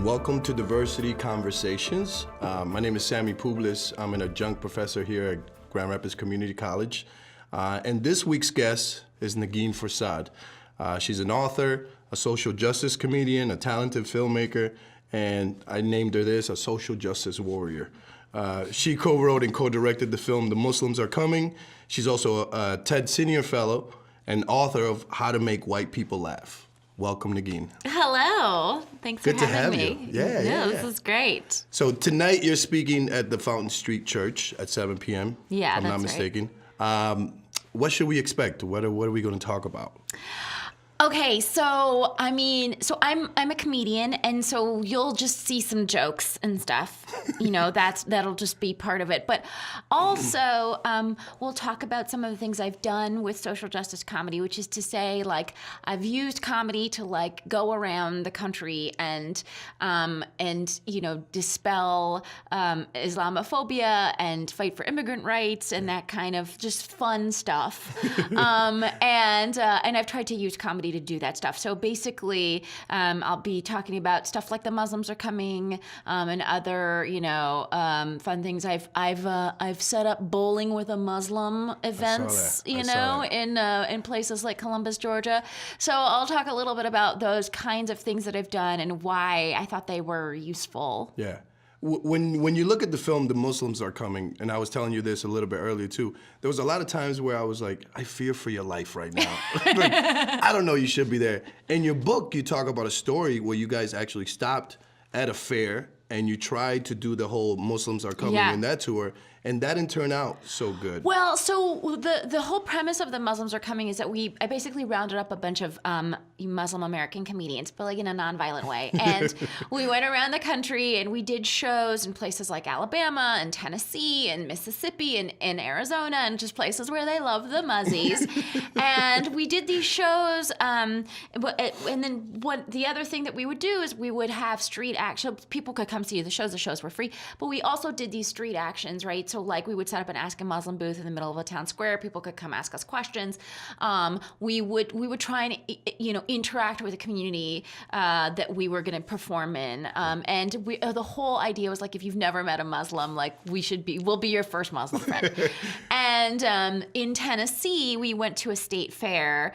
welcome to Diversity Conversations. My name is Sammy Publis. I'm an adjunct professor here at Grand Rapids Community College. And this week's guest is Negin Farsad. She's an author, a social justice comedian, a talented filmmaker, and I named her this, a social justice warrior. She co-wrote and co-directed the film The Muslims Are Coming. She's also a TED Senior Fellow and author of How to Make White People Laugh. Welcome, Negin. Hello. Thanks for having me. Good to have you. Yeah. This is great. So tonight you're speaking at the Fountain Street Church at 7 p.m. Yeah, if I'm not that's mistaken. What should we expect? What are we going to talk about? Okay, so I'm a comedian, and so you'll just see some jokes and stuff. That'll just be part of it. But also, we'll talk about some of the things I've done with social justice comedy, which is to say, like, I've used comedy to like go around the country and dispel Islamophobia and fight for immigrant rights and that kind of just fun stuff. And I've tried to use comedy to do that stuff. So basically, I'll be talking about stuff like The Muslims Are Coming, and other, fun things. I've set up bowling with a Muslim events, in places like Columbus, Georgia. So I'll talk a little bit about those kinds of things that I've done and why I thought they were useful. Yeah. When you look at the film, The Muslims Are Coming, and I was telling you this a little bit earlier too, there was a lot of times where I was like, I fear for your life right now. Like, I don't know you should be there. In your book, you talk about a story where you guys actually stopped at a fair and you tried to do the whole Muslims Are Coming in that tour, and that didn't turn out so good. Well, so the whole premise of The Muslims Are Coming is that I basically rounded up a bunch of Muslim American comedians, but like in a nonviolent way. And we went around the country and we did shows in places like Alabama and Tennessee and Mississippi and Arizona and just places where they love the Muzzies. And we did these shows, and then the other thing that we would do is we would have street action. People could come see the shows. The shows were free, but we also did these street actions, right? So like we would set up an Ask a Muslim booth in the middle of a town square. People could come ask us questions. We would try and interact with the community that we were going to perform in. And the whole idea was like, if you've never met a Muslim, like we'll be your first Muslim friend. And in Tennessee, we went to a state fair,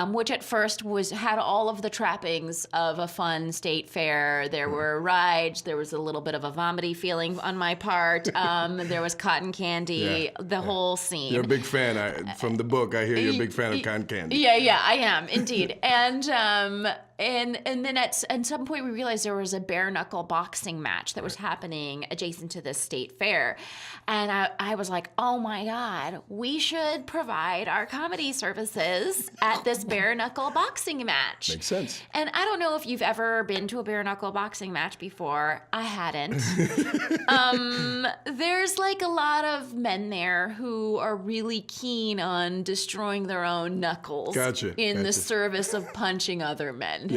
which at first had all of the trappings of a fun state fair. There were rides. There was a little bit of a vomity feeling on my part. There was cotton candy, the whole scene. You're a big fan. From the book, I hear you're a big fan of cotton candy. Yeah, I am, indeed. And then at some point we realized there was a bare knuckle boxing match that was happening adjacent to this state fair. And I was like, oh my God, we should provide our comedy services at this bare knuckle boxing match. Makes sense. And I don't know if you've ever been to a bare knuckle boxing match before. I hadn't. There's like a lot of men there who are really keen on destroying their own knuckles in the service of punching other men.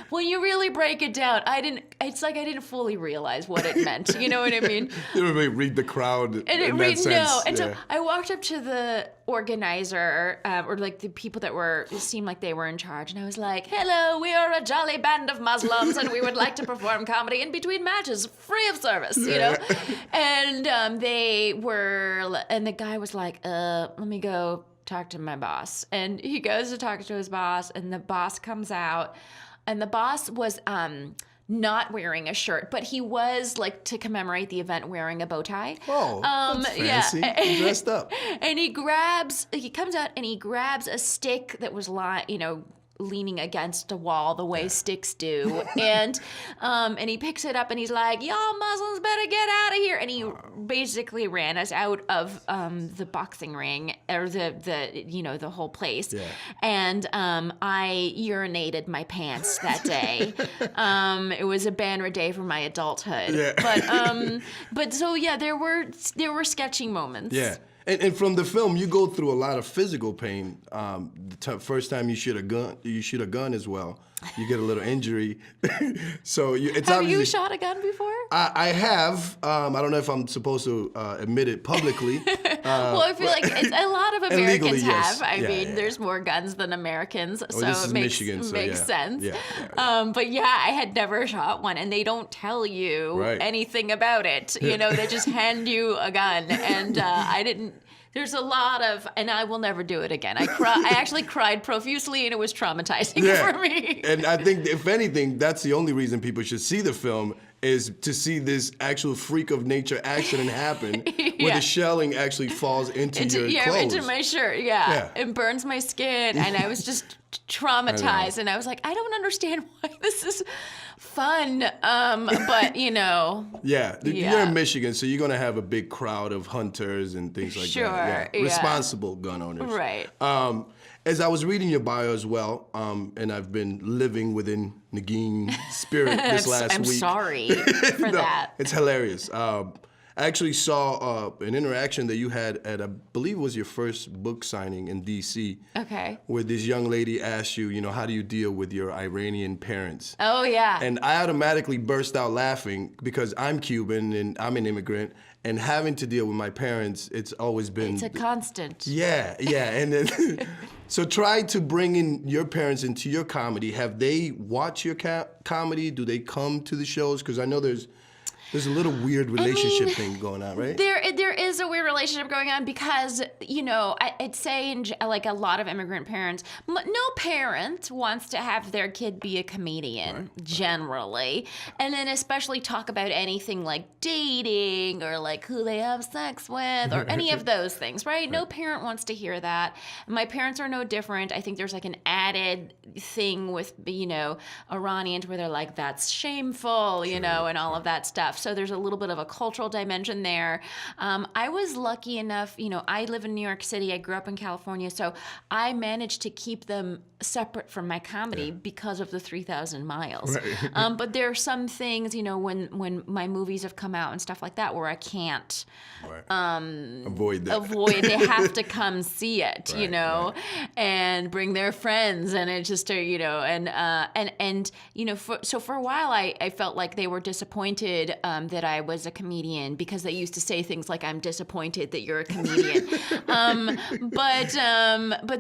When you really break it down, I didn't fully realize what it meant. You know what I mean? You don't really read the crowd in that sense. No. And so I walked up to the organizer, or like the people that seemed like they were in charge, and I was like, hello, we are a jolly band of Muslims, and we would like to perform comedy in between matches, free of service, And and the guy was like, let me go talk to my boss. And he goes to talk to his boss, and the boss comes out, and the boss was not wearing a shirt, but he was, like, to commemorate the event, wearing a bow tie. Oh, that's fancy. He dressed up. And he comes out and he grabs a stick that was leaning against a wall the way sticks do, and he picks it up and he's like, y'all Muslims better get out of here, and he basically ran us out of the boxing ring, or the whole place. And I urinated my pants that day. It was a banner day for my adulthood. But so there were sketchy moments. And from the film, you go through a lot of physical pain. First time you shoot a gun as well. You get a little injury. So it's Have obviously. you shot a gun before? I have. I don't know if I'm supposed to admit it publicly. Well, I feel like a lot of Americans legally, yes. have. I Yeah, mean, yeah. there's more guns than Americans, so this is it makes, Michigan, so makes yeah. sense. Yeah. But yeah, I had never shot one, and they don't tell you Right. anything about it. You know, they just hand you a gun, and I didn't. There's a lot of, and I will never do it again. I actually cried profusely, and it was traumatizing for me. And I think, if anything, that's the only reason people should see the film, is to see this actual freak of nature accident happen where Yeah. the shelling actually falls into your clothes. Into my shirt. Yeah. It burns my skin, and I was just traumatized. And I was like, I don't understand why this is fun. But you know. Yeah, you're Yeah. in Michigan, so you're gonna have a big crowd of hunters and things like Sure, that. yeah. Responsible gun owners. Right. As I was reading your bio as well, and I've been living within Nagin spirit this last I'm week. sorry for that. It's hilarious. I actually saw an interaction that you had at, I believe it was your first book signing in D.C. Okay. where this young lady asked you, how do you deal with your Iranian parents? Oh yeah. And I automatically burst out laughing because I'm Cuban and I'm an immigrant, and having to deal with my parents, it's always been... It's a constant. Yeah. And then, so try to bring in your parents into your comedy. Have they watched your comedy? Do they come to the shows? Because I know there's a little weird relationship thing going on, right? There is a weird relationship going on because, I'd say like a lot of immigrant parents, no parent wants to have their kid be a comedian generally. And then especially talk about anything like dating or like who they have sex with or any of those things, right? No parent wants to hear that. My parents are no different. I think there's like an added thing with, Iranians where they're like, that's shameful, and all of that stuff. So there's a little bit of a cultural dimension there. I was lucky enough, I live in New York City. I grew up in California. So I managed to keep them separate from my comedy because of the 3,000 miles. Right. But there are some things, when my movies have come out and stuff like that where I can't avoid that. They have to come see it, Right. and bring their friends. And it's just, so for a while I felt like they were disappointed that I was a comedian because they used to say things like, I'm disappointed that you're a comedian. But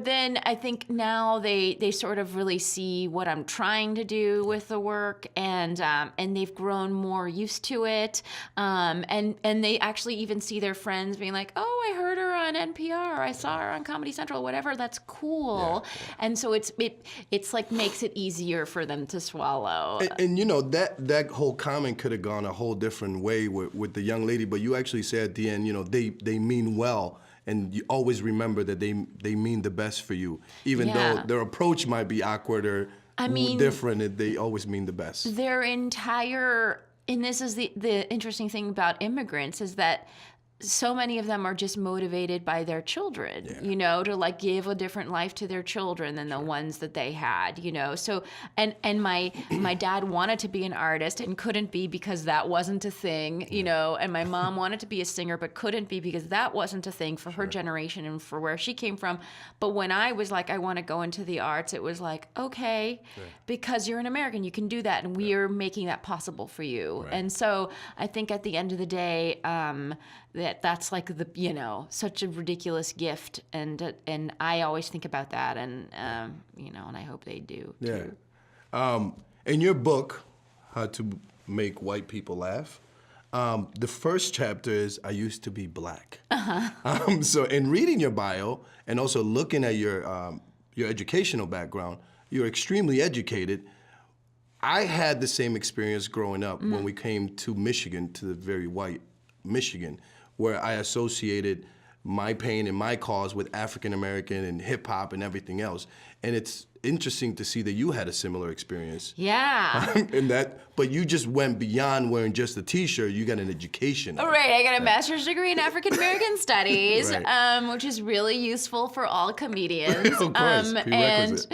then I think now they sort of really see what I'm trying to do with the work, and they've grown more used to it. And they actually even see their friends being like, oh, I heard her on NPR, I saw her on Comedy Central, whatever. That's cool. Yeah. And so it's like makes it easier for them to swallow. And that whole comment could have gone a whole different way with the young lady, but you actually said at the end, they mean well, and you always remember that they mean the best for you, even though their approach might be awkward or different. They always mean the best. Their entire, and this is the interesting thing about immigrants, is that so many of them are just motivated by their children, to like give a different life to their children than the ones that they had, So, and my dad wanted to be an artist and couldn't be because that wasn't a thing, and my mom wanted to be a singer but couldn't be because that wasn't a thing for her generation and for where she came from. But when I was like, I want to go into the arts, it was like, okay, because you're an American, you can do that, and we are making that possible for you. Right. And so I think at the end of the day, that's like such a ridiculous gift, and I always think about that, and and I hope they do too. Yeah. In your book, How to Make White People Laugh, the first chapter is I used to be black. So in reading your bio and also looking at your educational background, you're extremely educated. I had the same experience growing up when we came to Michigan, to the very white Michigan, where I associated my pain and my cause with African American and hip hop and everything else. And it's interesting to see that you had a similar experience. Yeah. In that, but you just went beyond wearing just a T-shirt. You got an education. Right, I got a master's degree in African American Studies, Right. which is really useful for all comedians. Of course, prerequisite.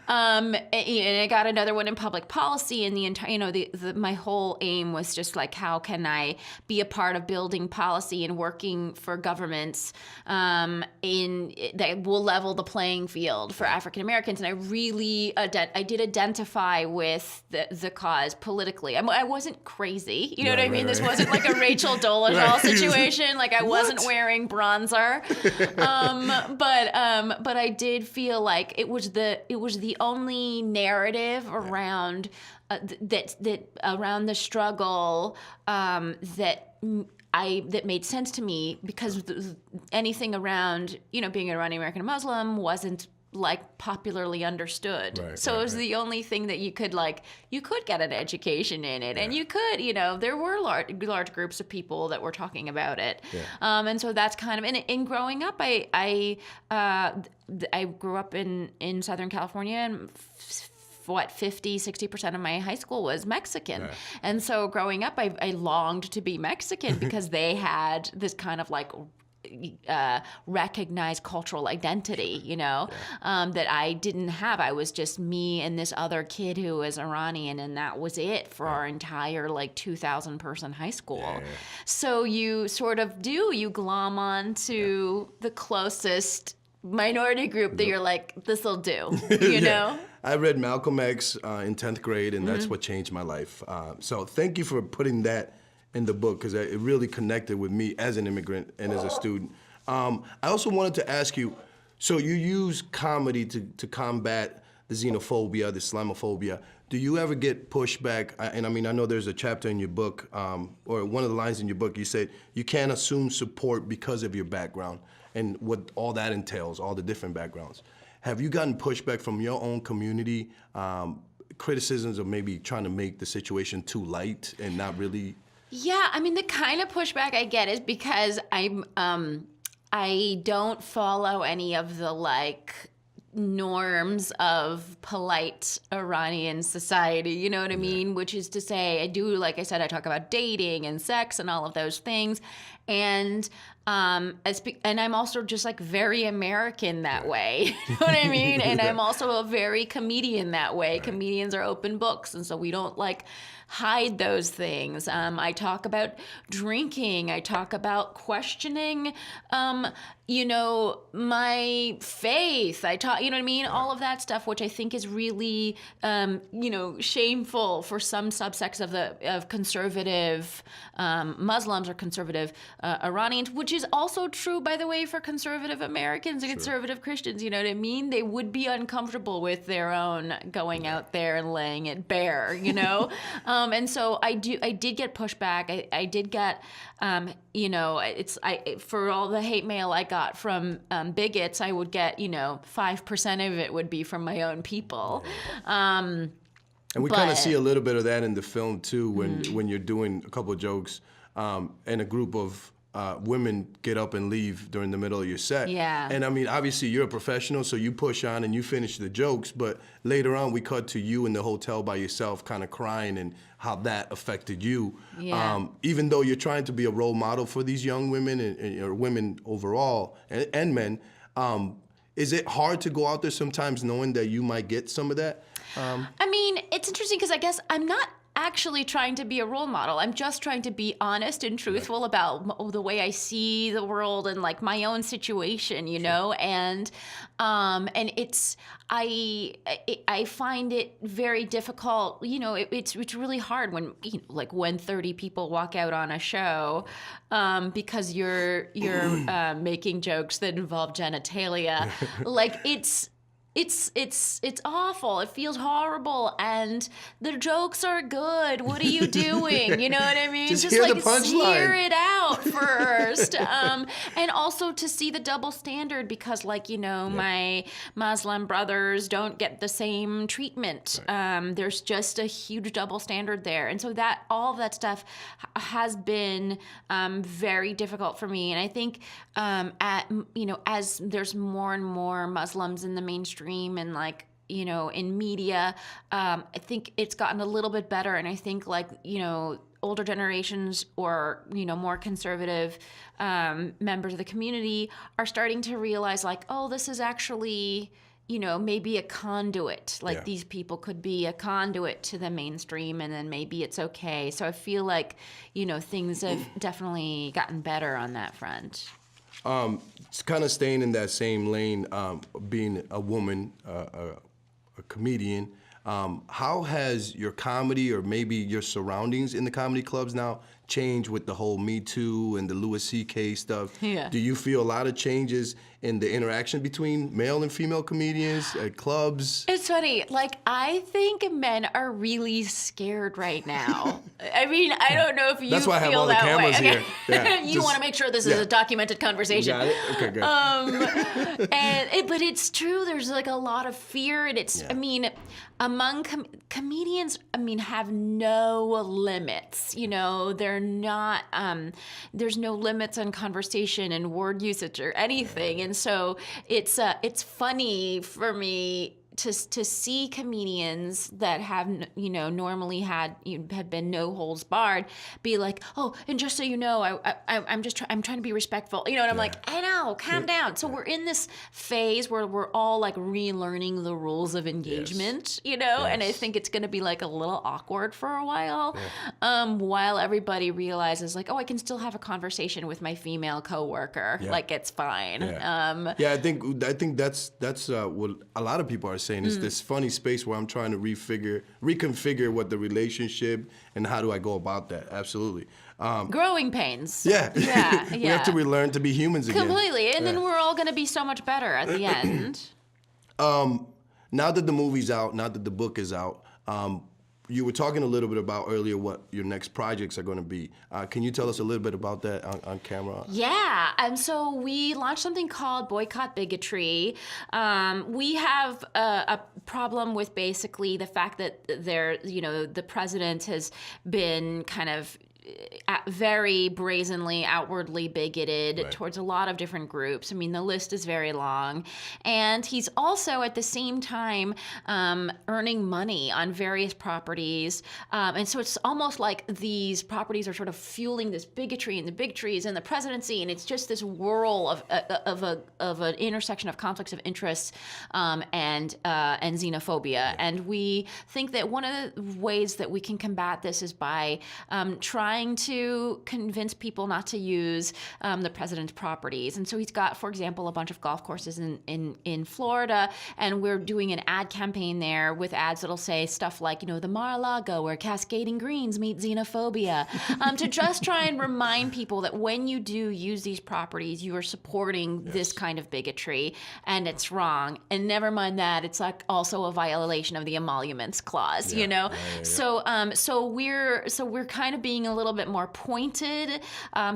And I got another one in public policy, and the entire, my whole aim was just like, how can I be a part of building policy and working for governments that will level the playing field for African Americans, and I really I did identify with the cause politically. I wasn't crazy, you know what I mean? This wasn't like a Rachel Dolezal situation. Like I wasn't wearing bronzer, but I did feel like it was the only narrative around that around the struggle that made sense to me, because anything around being an Iranian American Muslim wasn't like popularly understood. So it was the only thing that you could get an education in it, and you could, there were large groups of people that were talking about it. And so that's kind of, in growing up, I grew up in Southern California, and 50-60% of my high school was Mexican. And so growing up, I longed to be Mexican because they had this kind of like recognized cultural identity, that I didn't have. I was just me and this other kid who was Iranian, and that was it for our entire 2,000 person high school. So you sort of you glom on to the closest minority group that you're like, this'll do, you know? I read Malcolm X in 10th grade, and that's what changed my life. So thank you for putting that in the book, because it really connected with me as an immigrant and as a student. I also wanted to ask you, so you use comedy to combat the xenophobia, the Islamophobia. Do you ever get pushback? And I mean, I know there's a chapter in your book, or one of the lines in your book, you said, you can't assume support because of your background and what all that entails, all the different backgrounds. Have you gotten pushback from your own community, criticisms of maybe trying to make the situation too light and not really? Yeah, I mean, the kind of pushback I get is because I don't follow any of the norms of polite Iranian society, you know what I mean? Which is to say, I do, like I said, I talk about dating and sex and all of those things. And I'm also just very American that way, you know what I mean? And I'm also a very comedian that way. Comedians are open books, and so we don't hide those things. I talk about drinking. I talk about questioning, my faith. I talk, you know what I mean? All of that stuff, which I think is really, shameful for some subsects of conservative Muslims or conservative Iranians, which is also true, by the way, for conservative Americans and conservative Christians. You know what I mean? They would be uncomfortable with their own going out there and laying it bare, and so I did get pushback. I did get, for all the hate mail I got from bigots, I would get, 5% of it would be from my own people. And we kind of see a little bit of that in the film too, when you're doing a couple of jokes, and a group of women get up and leave during the middle of your set. Yeah. And I mean, obviously you're a professional, so you push on and you finish the jokes, but later on we cut to you in the hotel by yourself kind of crying and how that affected you. Yeah. Even though you're trying to be a role model for these young women or women overall and men, is it hard to go out there sometimes knowing that you might get some of that? I mean, it's interesting because I guess I'm not actually trying to be a role model. I'm just trying to be honest and truthful about the way I see the world and my own situation, and it's I find it very difficult. It's really hard when when 30 people walk out on a show because you're making jokes that involve genitalia. It's awful. It feels horrible, and the jokes are good. What are you doing? You know what I mean? Just hear the punchline. hear it out. out first. And also to see the double standard because, like, my Muslim brothers don't get the same treatment. Right. There's just a huge double standard there. And so that all of that stuff has been very difficult for me. And I think as there's more and more Muslims in the mainstream and in media, I think it's gotten a little bit better. And I think older generations or more conservative members of the community are starting to realize this is actually maybe a conduit. These people could be a conduit to the mainstream, and then maybe it's okay. So I feel like things have definitely gotten better on that front. It's kind of staying in that same lane, being a woman, a comedian. How has your comedy or maybe your surroundings in the comedy clubs now changed with the whole Me Too and the Louis C.K. stuff? Yeah. Do you feel a lot of changes in the interaction between male and female comedians at clubs? It's funny. I think men are really scared right now. I mean, I don't know if you That's why I have feel all the that cameras way. here. Yeah, you want to make sure this is a documented conversation. Got it? Okay, good. But it's true. There's a lot of fear, and it's. Yeah. I mean, among comedians, have no limits. They're not. There's no limits on conversation and word usage or anything, and so it's funny for me to see comedians that have normally have been no holds barred be like, oh, and just so you know, I'm trying to be respectful, and I'm like, I know, calm down. So we're in this phase where we're all relearning the rules of engagement, and I think it's going to be a little awkward for a while, while everybody realizes oh, I can still have a conversation with my female coworker, it's fine. I think that's what a lot of people are saying. It's this funny space where I'm trying to reconfigure what the relationship and how do I go about that. Absolutely. Growing pains. Yeah. We have to relearn to be humans again. Completely. And then we're all going to be so much better at the end. Now that the movie's out, now that the book is out, you were talking a little bit about earlier what your next projects are going to be. Can you tell us a little bit about that on camera? Yeah, and so we launched something called Boycott Bigotry. We have a problem with basically the fact that the president has been kind of very brazenly, outwardly bigoted towards a lot of different groups. I mean, the list is very long. And he's also, at the same time, earning money on various properties. And so it's almost like these properties are sort of fueling this bigotry and the bigotries and the presidency. And it's just this whirl of an intersection of conflicts of interest and xenophobia. And we think that one of the ways that we can combat this is by trying to convince people not to use the president's properties. And so he's got, for example, a bunch of golf courses in Florida, and we're doing an ad campaign there with ads that'll say stuff like, the Mar-a-Lago where cascading greens meet xenophobia, to just try and remind people that when you do use these properties, you are supporting this kind of bigotry, and it's wrong. And never mind that, it's also a violation of the emoluments clause, So we're kind of being a little bit more pointed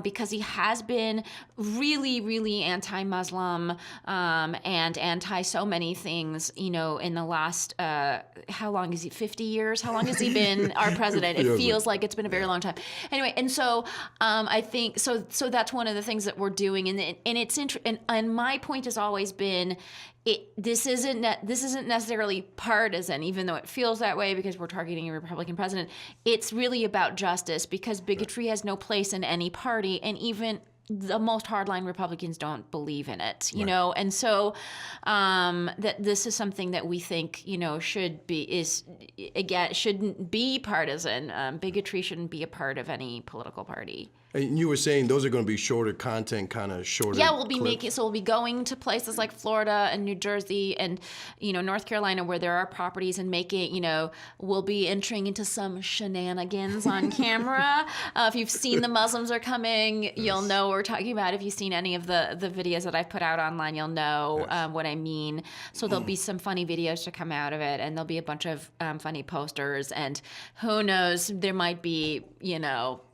because he has been really, really anti-Muslim and anti so many things, in the last, how long is he, 50 years? How long has he been our president? It feels like it's been a very long time. Anyway, and so I think, so that's one of the things that we're doing. And it's and my point has always been, this isn't necessarily partisan, even though it feels that way because we're targeting a Republican president. It's really about justice because bigotry has no place in any party, and even the most hardline Republicans don't believe in it, and so that this is something that we think shouldn't be partisan. Bigotry shouldn't be a part of any political party. And you were saying those are going to be shorter content, kind of shorter. Yeah, we'll be clips. we'll be going to places like Florida and New Jersey and North Carolina where there are properties, and we'll be entering into some shenanigans on camera. If you've seen The Muslims Are Coming, you'll know we're talking about. If you've seen any of the videos that I've put out online, you'll know what I mean. So there'll be some funny videos to come out of it, and there'll be a bunch of funny posters, and who knows, there might be,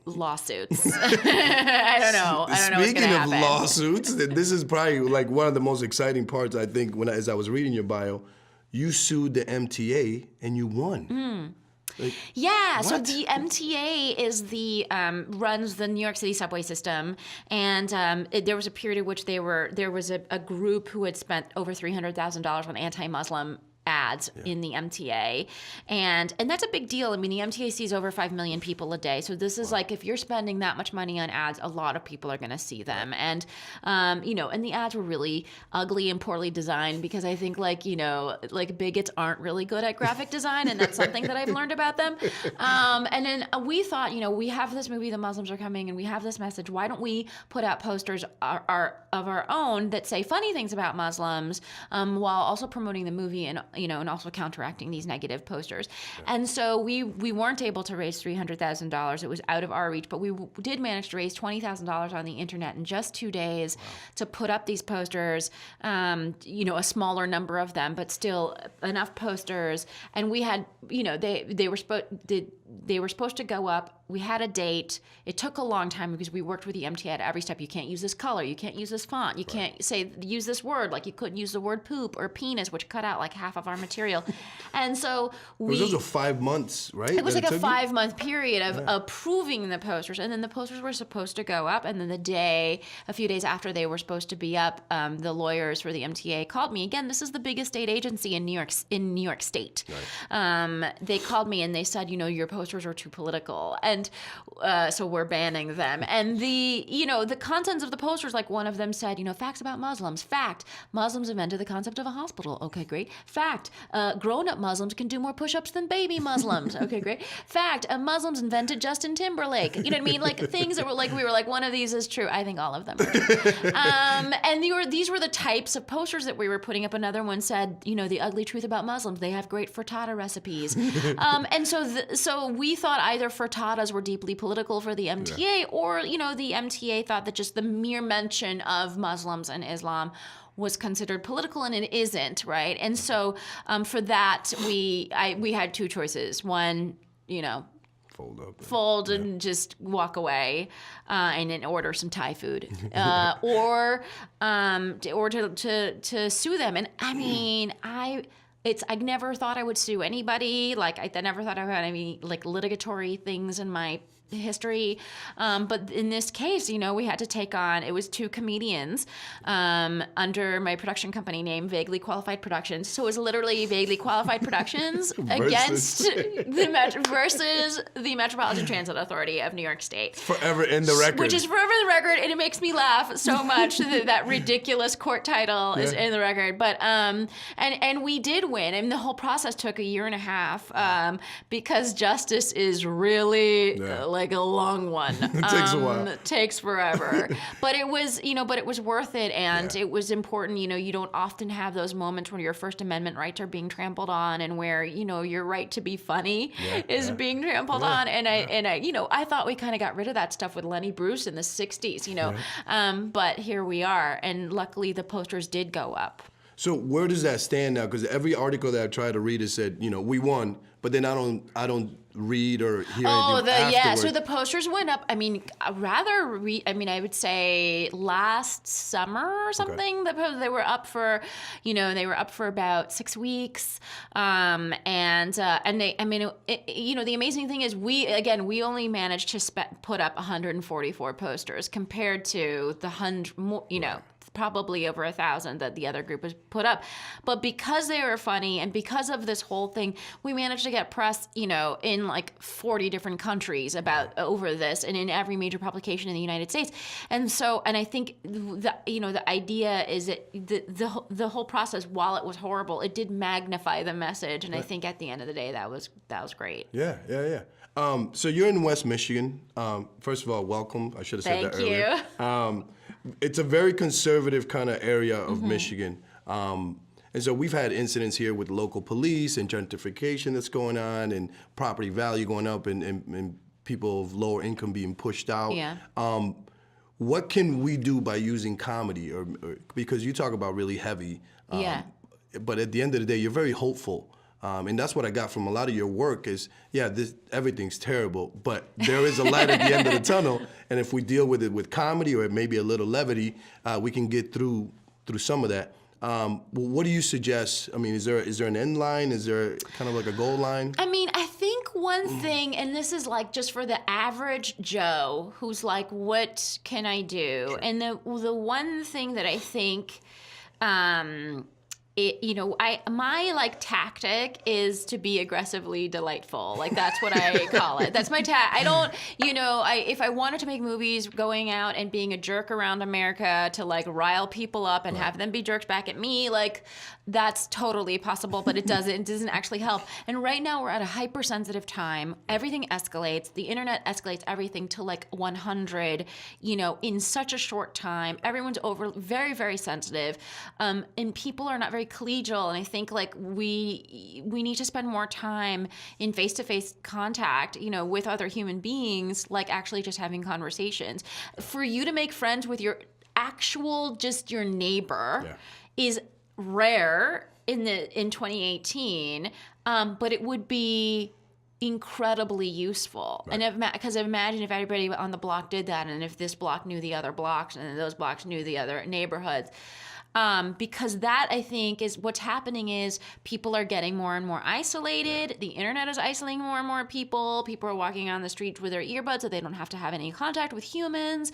lawsuits. I don't know. I don't know what's Speaking gonna of happen. lawsuits, this is probably like one of the most exciting parts, I think, as I was reading your bio. You sued the MTA and you won. Yeah, so What? the MTA is runs the New York City subway system, and there was a period in which there was a group who had spent over $300,000 on anti-Muslim ads in the MTA, and that's a big deal. I mean, the MTA sees over 5 million people a day, so this is like, if you're spending that much money on ads, a lot of people are going to see them, and and the ads were really ugly and poorly designed, because I think like bigots aren't really good at graphic design, and that's something that I've learned about them. And then we thought, we have this movie, The Muslims Are Coming, and we have this message. Why don't we put out posters of our own that say funny things about Muslims, while also promoting the movie and also counteracting these negative posters. And so we weren't able to raise $300,000. It was out of our reach, but we did manage to raise $20,000 on the internet in just 2 days to put up these posters, a smaller number of them, but still enough posters. And we had, they were supposed to go up. We had a date. It took a long time because we worked with the MTA at every step. You can't use this color. You can't use this font. You can't use this word. Like, you couldn't use the word poop or penis, which cut out like half of our material. And so It was also 5 months, right? it was that like a took you? 5-month period of approving the posters, and then the posters were supposed to go up, and then a few days after they were supposed to be up, the lawyers for the MTA called me. Again, this is the biggest state agency in New York State. Right. They called me and they said, your posters are too political, and so we're banning them. And the contents of the posters, like one of them said, facts about Muslims. Fact: Muslims invented the concept of a hospital. Okay, great. Fact: grown-up Muslims can do more push-ups than baby Muslims. Okay, great. Fact: Muslims invented Justin Timberlake. You know what I mean? Like, things that were like, we were like, one of these is true. I think all of them are true. And these were the types of posters that we were putting up. Another one said, the ugly truth about Muslims. They have great frittata recipes. And so we thought either frittatas were deeply political for the MTA, or, the MTA thought that just the mere mention of Muslims and Islam was considered political, and it isn't, right? And so for that, we had two choices. One, fold and just walk away, and then order some Thai food, or to sue them. And I mean, I never thought I would sue anybody. Like, I never thought I had any like litigatory things in my history, but in this case, we had to take on, it was 2 comedians under my production company name, Vaguely Qualified Productions. So it was literally Vaguely Qualified Productions against versus the Metropolitan Transit Authority of New York State. Forever in the record. Which is forever in the record, and it makes me laugh so much that ridiculous court title is in the record. But and we did win, and the whole process took 1.5 years because justice is really like a long one. It takes a while. It takes forever. But it was, but it was worth it, and it was important. You don't often have those moments where your First Amendment rights are being trampled on, and where, your right to be funny is being trampled on. And I thought we kind of got rid of that stuff with Lenny Bruce in the 60s, but here we are, and luckily the posters did go up. So where does that stand now? Because every article that I tried to read, it said, we won, but then I don't read or hear anything afterwards. So the posters went up. I mean, I would say last summer or something. Okay. They were up for, about 6 weeks. And they, the amazing thing is we only managed to put up 144 posters compared to the 100, probably over 1,000 that the other group has put up. But because they were funny, and because of this whole thing, we managed to get press, in like 40 different countries over this, and in every major publication in the United States. And I think the idea is that the whole process, while it was horrible, it did magnify the message. And I think at the end of the day, that was great. Yeah. So you're in West Michigan. First of all, welcome. I should have said that earlier. Thank you. It's a very conservative kind of area of Michigan. And so we've had incidents here with local police and gentrification that's going on, and property value going up, and people of lower income being pushed out. Yeah. what can we do by using comedy, or because you talk about really heavy, Yeah. but at the end of the day, you're very hopeful. And that's what I got from a lot of your work is, everything's terrible, but there is a light at the end of the tunnel. And if we deal with it with comedy or maybe a little levity, we can get through some of that. What do you suggest? I mean, is there an end line? Is there kind of like a goal line? I mean, I think one thing, and this is like just for the average Joe who's like, what can I do? Sure. And the one thing that I think, my like tactic is to be aggressively delightful. Like that's what I call it. That's my I don't, if I wanted to make movies going out and being a jerk around America to like rile people up and have them be jerks back at me, like that's totally possible, but it doesn't actually help. And right now we're at a hypersensitive time. Everything escalates. The internet escalates everything to like 100, in such a short time. Everyone's very, very sensitive. And people are not very collegial, and I think like we need to spend more time in face-to-face contact, with other human beings, like actually just having conversations. For you to make friends with your your neighbor is rare in 2018, but it would be incredibly useful. Right. And because imagine if everybody on the block did that, and if this block knew the other blocks, and those blocks knew the other neighborhoods. Because that, I think, is what's happening is people are getting more and more isolated. The internet is isolating more and more people. People are walking on the street with their earbuds so they don't have to have any contact with humans.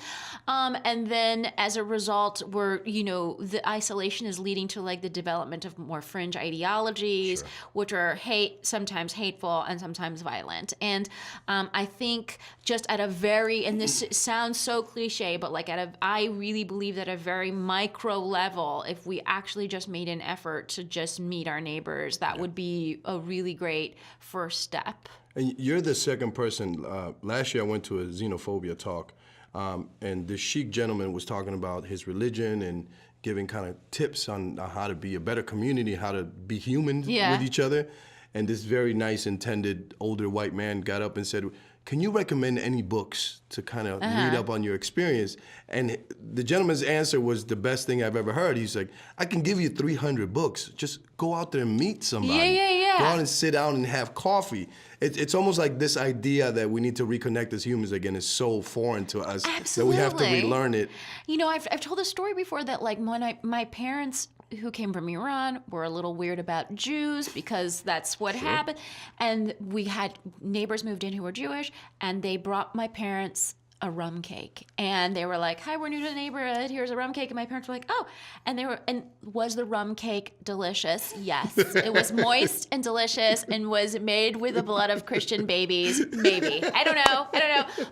And then as a result, the isolation is leading to like the development of more fringe ideologies, which are sometimes hateful and sometimes violent. And I think just at a very, and this sounds so cliche, but like I really believe that at a very micro level, if we actually just made an effort to just meet our neighbors, that would be a really great first step. And you're the second person. Last year I went to a xenophobia talk, and the Sheik gentleman was talking about his religion and giving kind of tips on how to be a better community, how to be human with each other. And this very nice, intended older white man got up and said, can you recommend any books to kind of read up on your experience? And the gentleman's answer was the best thing I've ever heard. He's like, I can give you 300 books. Just go out there and meet somebody. Go out and sit down and have coffee. It's almost like this idea that we need to reconnect as humans again is so foreign to us. Absolutely. That we have to relearn it. I've told a story before that like when my parents who came from Iran were a little weird about Jews because that's what happened. And we had neighbors moved in who were Jewish, and they brought my parents a rum cake. And they were like, hi, we're new to the neighborhood. Here's a rum cake. And my parents were like, oh. And was the rum cake delicious? Yes. It was moist and delicious and was made with the blood of Christian babies. Maybe. I don't know.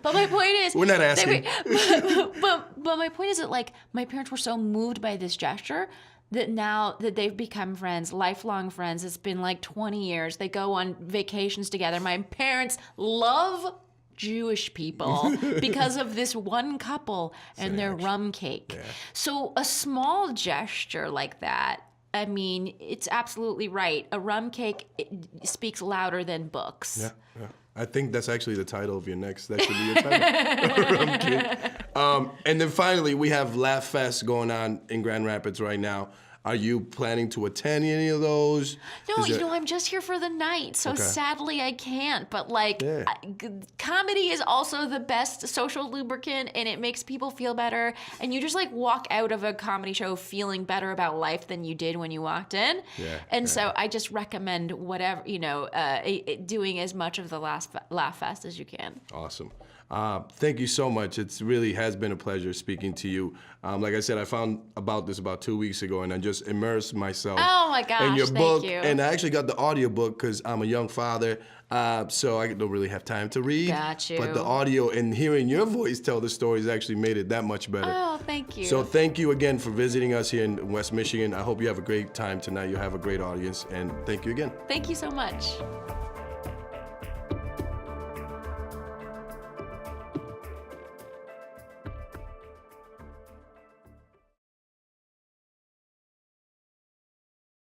But my point is, we're not asking. But my point is that like my parents were so moved by this gesture that now that they've become friends, lifelong friends, it's been like 20 years. They go on vacations together. My parents love Jewish people because of this one couple and their rum cake. Yeah. So a small gesture like that, I mean, it's absolutely right. A rum cake speaks louder than books. Yeah. I think that's actually the title of your next. That should be your title. Rum cake. And then finally, we have Laugh Fest going on in Grand Rapids right now. Are you planning to attend any of those? No, I'm just here for the night, so sadly I can't. But like, comedy is also the best social lubricant, and it makes people feel better. And you just like walk out of a comedy show feeling better about life than you did when you walked in. So I just recommend whatever, doing as much of the Laugh Fest as you can. Awesome. Thank you so much. It really has been a pleasure speaking to you. Like I said, I found about this about 2 weeks ago, and I just immersed myself in your book. Thank you. And I actually got the audio book because I'm a young father, so I don't really have time to read. Got you. But the audio and hearing your voice tell the stories actually made it that much better. Oh, thank you. So thank you again for visiting us here in West Michigan. I hope you have a great time tonight. You have a great audience, and thank you again. Thank you so much.